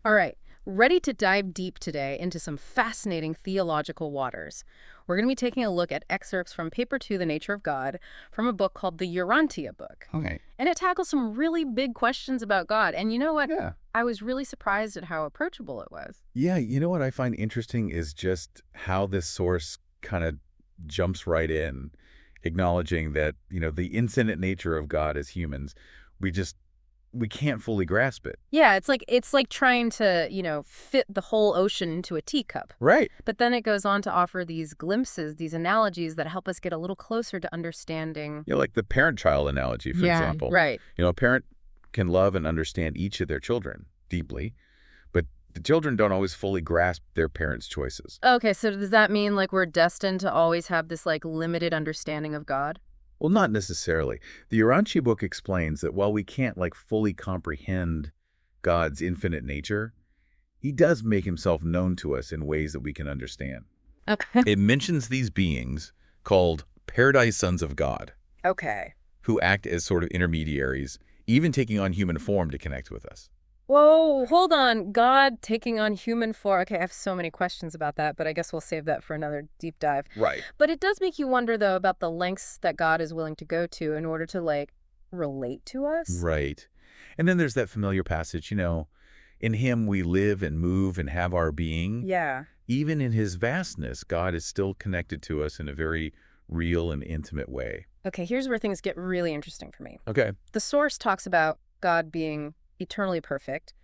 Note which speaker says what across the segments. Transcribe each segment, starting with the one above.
Speaker 1: All right, ready to dive deep today into some fascinating theological waters. We're going to be taking a look at excerpts from Paper 2, The Nature of God, from a book called the Urantia Book.
Speaker 2: Okay.
Speaker 1: And it tackles some really big questions about God. And you know what?
Speaker 2: Yeah.
Speaker 1: I was really surprised at how approachable it was.
Speaker 2: Yeah, you know what I find interesting is just how this source kind of jumps right in, acknowledging that, the infinite nature of God as humans, we can't fully grasp it.
Speaker 1: Yeah, it's like trying to, fit the whole ocean into a teacup.
Speaker 2: Right.
Speaker 1: But then it goes on to offer these glimpses, these analogies that help us get a little closer to understanding.
Speaker 2: Like the parent-child analogy, for example.
Speaker 1: Right.
Speaker 2: A parent can love and understand each of their children deeply, but the children don't always fully grasp their parents' choices.
Speaker 1: Okay, so does that mean we're destined to always have this limited understanding of God?
Speaker 2: Well, not necessarily. The Urantia Book explains that while we can't fully comprehend God's infinite nature, he does make himself known to us in ways that we can understand.
Speaker 1: Okay.
Speaker 2: It mentions these beings called paradise sons of God.
Speaker 1: Okay.
Speaker 2: Who act as sort of intermediaries, even taking on human form to connect with us.
Speaker 1: Whoa, hold on. God taking on human form. Okay, I have so many questions about that, but I guess we'll save that for another deep dive.
Speaker 2: Right.
Speaker 1: But it does make you wonder, though, about the lengths that God is willing to go to in order to, relate to us.
Speaker 2: Right. And then there's that familiar passage, in him we live and move and have our being.
Speaker 1: Yeah.
Speaker 2: Even in his vastness, God is still connected to us in a very real and intimate way.
Speaker 1: Okay, here's where things get really interesting for me.
Speaker 2: Okay.
Speaker 1: The source talks about God being eternally perfect,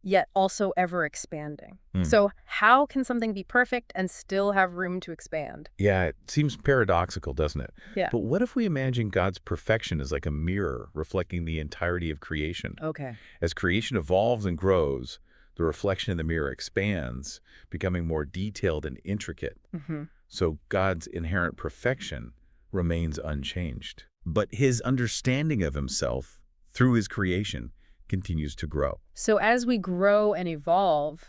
Speaker 1: yet also ever expanding. So how can something be perfect and still have room to expand?
Speaker 2: Yeah, it seems paradoxical, doesn't it?
Speaker 1: Yeah.
Speaker 2: But what if we imagine God's perfection as like a mirror reflecting the entirety of creation?
Speaker 1: Okay.
Speaker 2: As creation evolves and grows, the reflection in the mirror expands, becoming more detailed and intricate. So God's inherent perfection remains unchanged. But his understanding of himself through his creation continues to grow.
Speaker 1: So as we grow and evolve,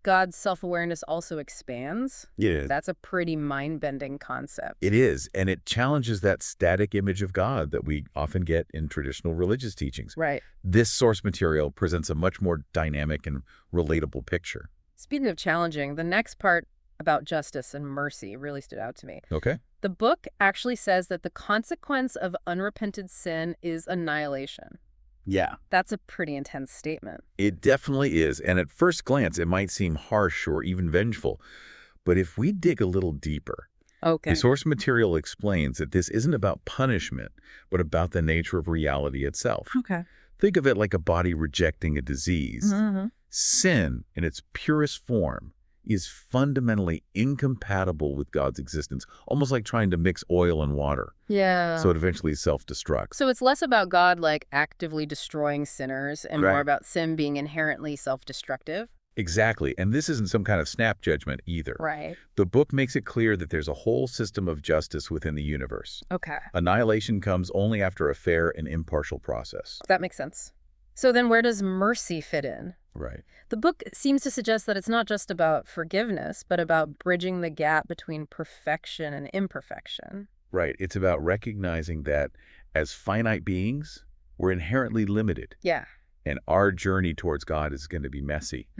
Speaker 1: God's self-awareness also expands?
Speaker 2: It is.
Speaker 1: That's a pretty mind-bending concept.
Speaker 2: It is, and it challenges that static image of God that we often get in traditional religious teachings.
Speaker 1: Right.
Speaker 2: This source material presents a much more dynamic and relatable picture.
Speaker 1: Speaking of challenging, the next part about justice and mercy really stood out to me.
Speaker 2: Okay.
Speaker 1: The book actually says that the consequence of unrepented sin is annihilation.
Speaker 2: Yeah.
Speaker 1: That's a pretty intense statement.
Speaker 2: It definitely is, and at first glance, it might seem harsh or even vengeful. But if we dig a little deeper, the source material explains that this isn't about punishment, but about the nature of reality itself.
Speaker 1: Okay.
Speaker 2: Think of it like a body rejecting a disease. Sin, in its purest form, is fundamentally incompatible with God's existence, almost like trying to mix oil and water.
Speaker 1: Yeah.
Speaker 2: So it eventually self-destructs.
Speaker 1: So it's less about God actively destroying sinners and more about sin being inherently self-destructive?
Speaker 2: Exactly. And this isn't some kind of snap judgment either.
Speaker 1: Right.
Speaker 2: The book makes it clear that there's a whole system of justice within the universe.
Speaker 1: Okay.
Speaker 2: Annihilation comes only after a fair and impartial process.
Speaker 1: That makes sense. So then where does mercy fit in?
Speaker 2: Right.
Speaker 1: The book seems to suggest that it's not just about forgiveness, but about bridging the gap between perfection and imperfection.
Speaker 2: Right. It's about recognizing that as finite beings, we're inherently limited.
Speaker 1: Yeah.
Speaker 2: And our journey towards God is going to be messy.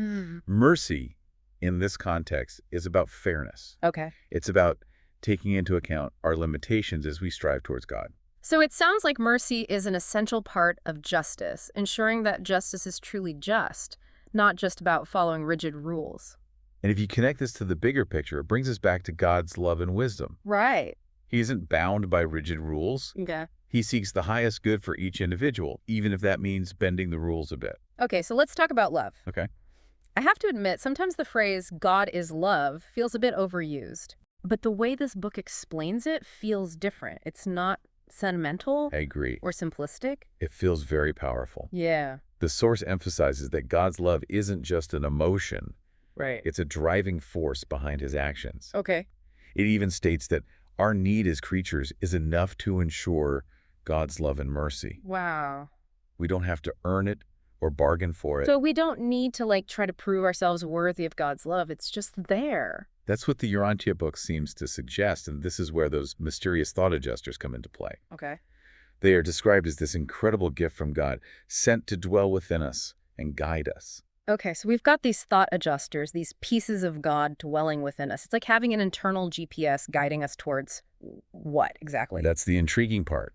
Speaker 2: Mercy, in this context, is about fairness.
Speaker 1: Okay.
Speaker 2: It's about taking into account our limitations as we strive towards God.
Speaker 1: So it sounds like mercy is an essential part of justice, ensuring that justice is truly just, not just about following rigid rules.
Speaker 2: And if you connect this to the bigger picture, it brings us back to God's love and wisdom.
Speaker 1: Right.
Speaker 2: He isn't bound by rigid rules.
Speaker 1: Okay.
Speaker 2: He seeks the highest good for each individual, even if that means bending the rules a bit.
Speaker 1: Okay, so let's talk about love.
Speaker 2: Okay.
Speaker 1: I have to admit, sometimes the phrase, God is love, feels a bit overused. But the way this book explains it feels different. It's not sentimental.
Speaker 2: I agree.
Speaker 1: Or simplistic.
Speaker 2: It feels very powerful.
Speaker 1: Yeah.
Speaker 2: The source emphasizes that God's love isn't just an emotion.
Speaker 1: Right.
Speaker 2: It's a driving force behind his actions.
Speaker 1: Okay.
Speaker 2: It even states that our need as creatures is enough to ensure God's love and mercy.
Speaker 1: Wow.
Speaker 2: We don't have to earn it or bargain for it.
Speaker 1: So we don't need to try to prove ourselves worthy of God's love. It's just there.
Speaker 2: That's what the Urantia Book seems to suggest, and this is where those mysterious thought adjusters come into play.
Speaker 1: Okay.
Speaker 2: They are described as this incredible gift from God, sent to dwell within us and guide us.
Speaker 1: Okay, so we've got these thought adjusters, these pieces of God dwelling within us. It's like having an internal GPS guiding us towards what exactly?
Speaker 2: That's the intriguing part.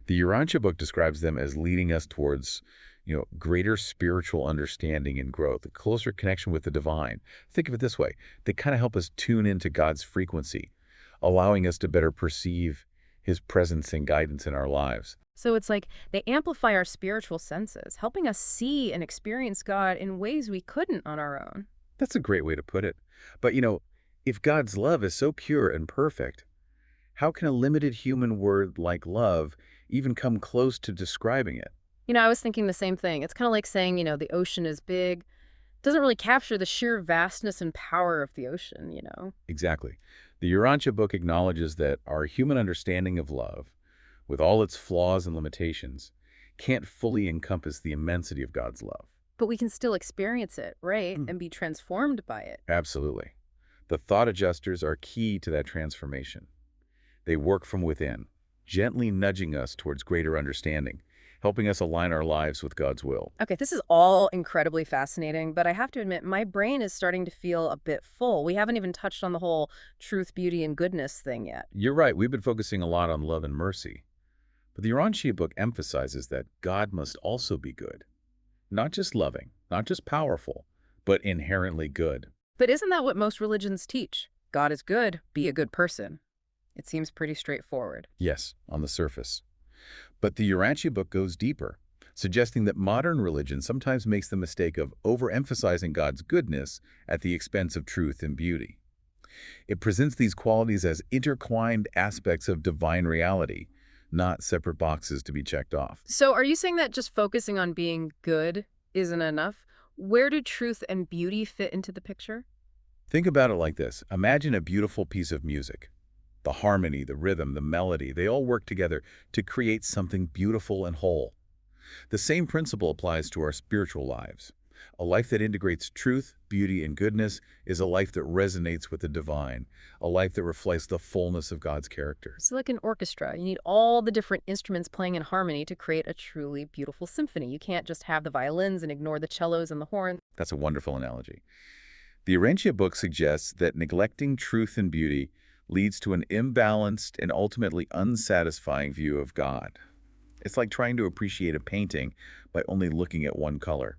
Speaker 2: The Urantia book describes them as leading us towards, greater spiritual understanding and growth, a closer connection with the divine. Think of it this way. They kind of help us tune into God's frequency, allowing us to better perceive his presence and guidance in our lives.
Speaker 1: So it's like they amplify our spiritual senses, helping us see and experience God in ways we couldn't on our own.
Speaker 2: That's a great way to put it. But, if God's love is so pure and perfect, how can a limited human word like love even come close to describing it?
Speaker 1: I was thinking the same thing. It's kind of like saying, the ocean is big. Doesn't really capture the sheer vastness and power of the ocean.
Speaker 2: Exactly. The Urantia book acknowledges that our human understanding of love, with all its flaws and limitations, can't fully encompass the immensity of God's love.
Speaker 1: But we can still experience it, right? And be transformed by it.
Speaker 2: Absolutely. The thought adjusters are key to that transformation. They work from within, gently nudging us towards greater understanding, helping us align our lives with God's will.
Speaker 1: Okay, this is all incredibly fascinating, but I have to admit, my brain is starting to feel a bit full. We haven't even touched on the whole truth, beauty, and goodness thing yet.
Speaker 2: You're right. We've been focusing a lot on love and mercy. But the Urantia book emphasizes that God must also be good. Not just loving, not just powerful, but inherently good.
Speaker 1: But isn't that what most religions teach? God is good, be a good person. It seems pretty straightforward.
Speaker 2: Yes, on the surface. But the Urantia book goes deeper, suggesting that modern religion sometimes makes the mistake of overemphasizing God's goodness at the expense of truth and beauty. It presents these qualities as intertwined aspects of divine reality, not separate boxes to be checked off.
Speaker 1: So are you saying that just focusing on being good isn't enough? Where do truth and beauty fit into the picture?
Speaker 2: Think about it like this. Imagine a beautiful piece of music. The harmony, the rhythm, the melody, they all work together to create something beautiful and whole. The same principle applies to our spiritual lives. A life that integrates truth, beauty, and goodness is a life that resonates with the divine, a life that reflects the fullness of God's character.
Speaker 1: It's like an orchestra. You need all the different instruments playing in harmony to create a truly beautiful symphony. You can't just have the violins and ignore the cellos and the horns.
Speaker 2: That's a wonderful analogy. The Urantia book suggests that neglecting truth and beauty leads to an imbalanced and ultimately unsatisfying view of God. It's like trying to appreciate a painting by only looking at one color.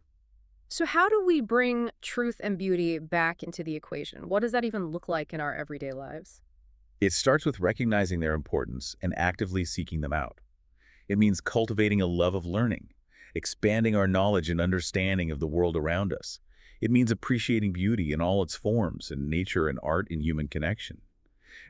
Speaker 1: So how do we bring truth and beauty back into the equation? What does that even look like in our everyday lives?
Speaker 2: It starts with recognizing their importance and actively seeking them out. It means cultivating a love of learning, expanding our knowledge and understanding of the world around us. It means appreciating beauty in all its forms, and nature and art in human connection.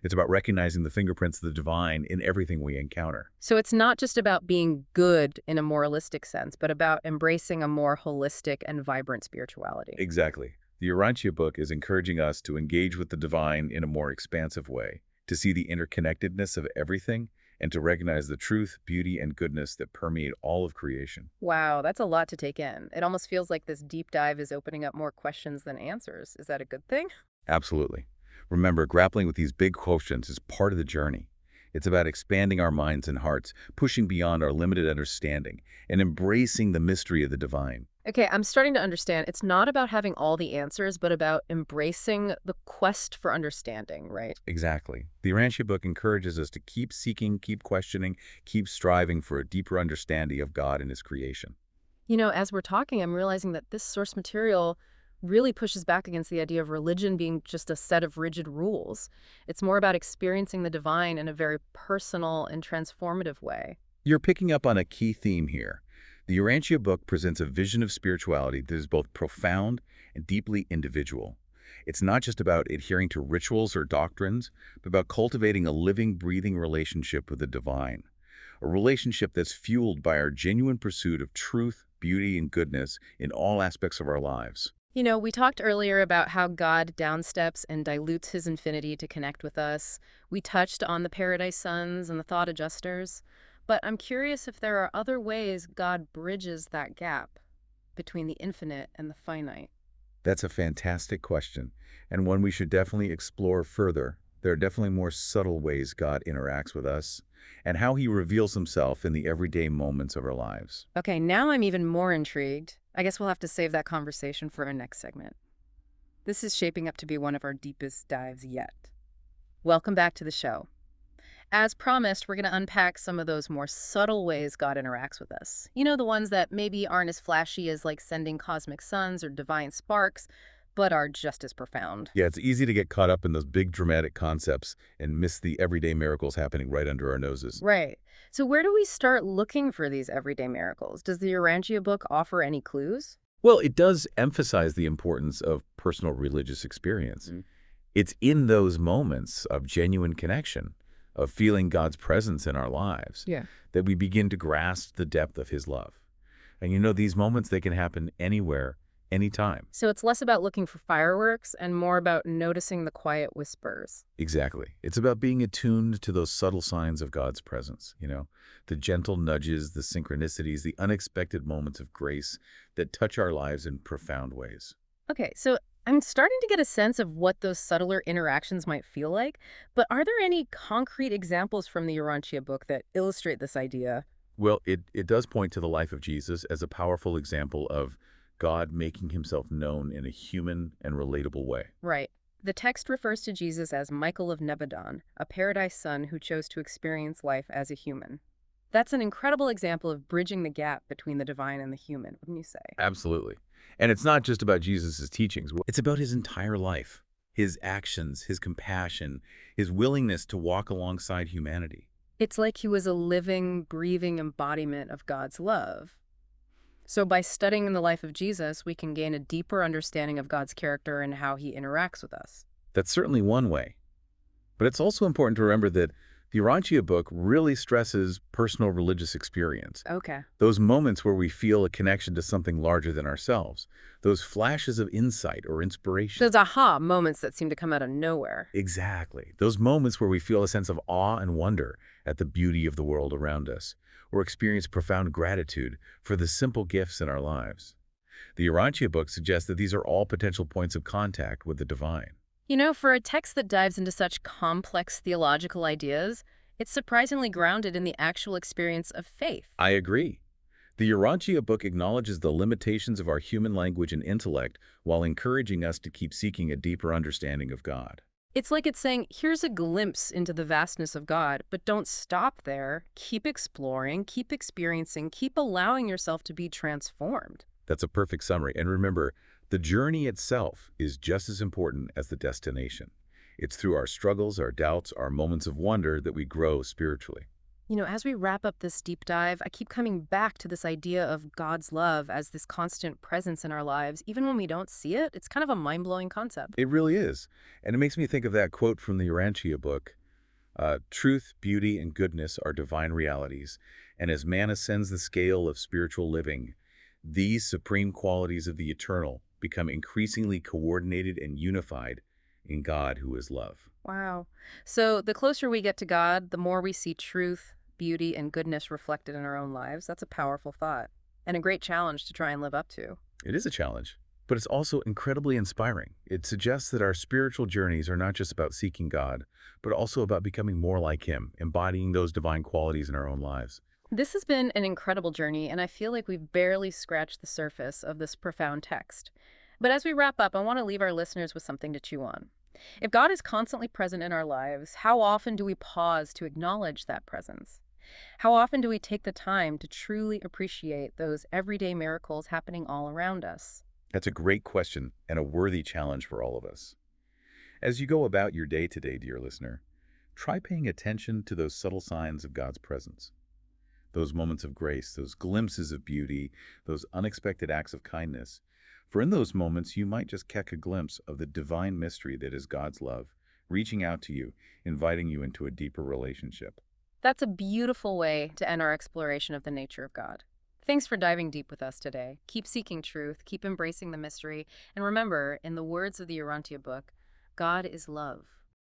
Speaker 2: It's about recognizing the fingerprints of the divine in everything we encounter.
Speaker 1: So it's not just about being good in a moralistic sense, but about embracing a more holistic and vibrant spirituality.
Speaker 2: Exactly. The Urantia book is encouraging us to engage with the divine in a more expansive way, to see the interconnectedness of everything, and to recognize the truth, beauty, and goodness that permeate all of creation.
Speaker 1: Wow, that's a lot to take in. It almost feels like this deep dive is opening up more questions than answers. Is that a good thing?
Speaker 2: Absolutely. Remember, grappling with these big questions is part of the journey. It's about expanding our minds and hearts, pushing beyond our limited understanding, and embracing the mystery of the divine.
Speaker 1: Okay, I'm starting to understand. It's not about having all the answers, but about embracing the quest for understanding, right?
Speaker 2: Exactly. The Urantia book encourages us to keep seeking, keep questioning, keep striving for a deeper understanding of God and his creation.
Speaker 1: As we're talking, I'm realizing that this source material really pushes back against the idea of religion being just a set of rigid rules. It's more about experiencing the divine in a very personal and transformative way.
Speaker 2: You're picking up on a key theme here. The Urantia book presents a vision of spirituality that is both profound and deeply individual. It's not just about adhering to rituals or doctrines, but about cultivating a living, breathing relationship with the divine. A relationship that's fueled by our genuine pursuit of truth, beauty, and goodness in all aspects of our lives.
Speaker 1: We talked earlier about how God downsteps and dilutes his infinity to connect with us. We touched on the paradise suns and the thought adjusters. But I'm curious if there are other ways God bridges that gap between the infinite and the finite.
Speaker 2: That's a fantastic question, and one we should definitely explore further. There are definitely more subtle ways God interacts with us, and how he reveals himself in the everyday moments of our lives.
Speaker 1: Okay, now I'm even more intrigued. I guess we'll have to save that conversation for our next segment. This is shaping up to be one of our deepest dives yet. Welcome back to the show. As promised, we're going to unpack some of those more subtle ways God interacts with us. You know, the ones that maybe aren't as flashy as like sending cosmic suns or divine sparks, but are just as profound.
Speaker 2: Yeah, it's easy to get caught up in those big dramatic concepts and miss the everyday miracles happening right under our noses.
Speaker 1: Right. So where do we start looking for these everyday miracles? Does the Urantia book offer any clues?
Speaker 2: Well, it does emphasize the importance of personal religious experience. It's in those moments of genuine connection, of feeling God's presence in our lives, that we begin to grasp the depth of his love. And you know, these moments, they can happen anywhere, anytime.
Speaker 1: So it's less about looking for fireworks and more about noticing the quiet whispers.
Speaker 2: Exactly. It's about being attuned to those subtle signs of God's presence, you know, the gentle nudges, the synchronicities, the unexpected moments of grace that touch our lives in profound ways.
Speaker 1: Okay, so I'm starting to get a sense of what those subtler interactions might feel like, but are there any concrete examples from the Urantia book that illustrate this idea?
Speaker 2: Well, it does point to the life of Jesus as a powerful example of God making himself known in a human and relatable way.
Speaker 1: Right. The text refers to Jesus as Michael of Nebadon, a paradise son who chose to experience life as a human. That's an incredible example of bridging the gap between the divine and the human, wouldn't you say?
Speaker 2: Absolutely. And it's not just about Jesus' teachings. It's about his entire life, his actions, his compassion, his willingness to walk alongside humanity.
Speaker 1: It's like he was a living, breathing embodiment of God's love. So by studying the life of Jesus, we can gain a deeper understanding of God's character and how he interacts with us.
Speaker 2: That's certainly one way. But it's also important to remember that the Urantia book really stresses personal religious experience.
Speaker 1: Okay.
Speaker 2: Those moments where we feel a connection to something larger than ourselves. Those flashes of insight or inspiration.
Speaker 1: Those aha moments that seem to come out of nowhere.
Speaker 2: Exactly. Those moments where we feel a sense of awe and wonder at the beauty of the world around us, or experience profound gratitude for the simple gifts in our lives. The Urantia book suggests that these are all potential points of contact with the divine.
Speaker 1: You know, for a text that dives into such complex theological ideas, it's surprisingly grounded in the actual experience of faith.
Speaker 2: I agree. The Urantia book acknowledges the limitations of our human language and intellect while encouraging us to keep seeking a deeper understanding of God.
Speaker 1: It's like it's saying, here's a glimpse into the vastness of God, but don't stop there. Keep exploring, keep experiencing, keep allowing yourself to be transformed.
Speaker 2: That's a perfect summary. And remember, the journey itself is just as important as the destination. It's through our struggles, our doubts, our moments of wonder that we grow spiritually.
Speaker 1: You know, as we wrap up this deep dive, I keep coming back to this idea of God's love as this constant presence in our lives. Even when we don't see it, it's kind of a mind-blowing concept.
Speaker 2: It really is. And it makes me think of that quote from the Urantia book. Truth, beauty, and goodness are divine realities. And as man ascends the scale of spiritual living, these supreme qualities of the eternal become increasingly coordinated and unified in God, who is love.
Speaker 1: Wow. So the closer we get to God, the more we see truth, beauty, and goodness reflected in our own lives. That's a powerful thought and a great challenge to try and live up to.
Speaker 2: It is a challenge, but it's also incredibly inspiring. It suggests that our spiritual journeys are not just about seeking God, but also about becoming more like him, embodying those divine qualities in our own lives.
Speaker 1: This has been an incredible journey, and I feel like we've barely scratched the surface of this profound text. But as we wrap up, I want to leave our listeners with something to chew on. If God is constantly present in our lives, how often do we pause to acknowledge that presence? How often do we take the time to truly appreciate those everyday miracles happening all around us?
Speaker 2: That's a great question and a worthy challenge for all of us. As you go about your day today, dear listener, try paying attention to those subtle signs of God's presence. Those moments of grace, those glimpses of beauty, those unexpected acts of kindness. For in those moments, you might just catch a glimpse of the divine mystery that is God's love, reaching out to you, inviting you into a deeper relationship.
Speaker 1: That's a beautiful way to end our exploration of the nature of God. Thanks for diving deep with us today. Keep seeking truth, keep embracing the mystery, and remember, in the words of the Urantia book, God is love.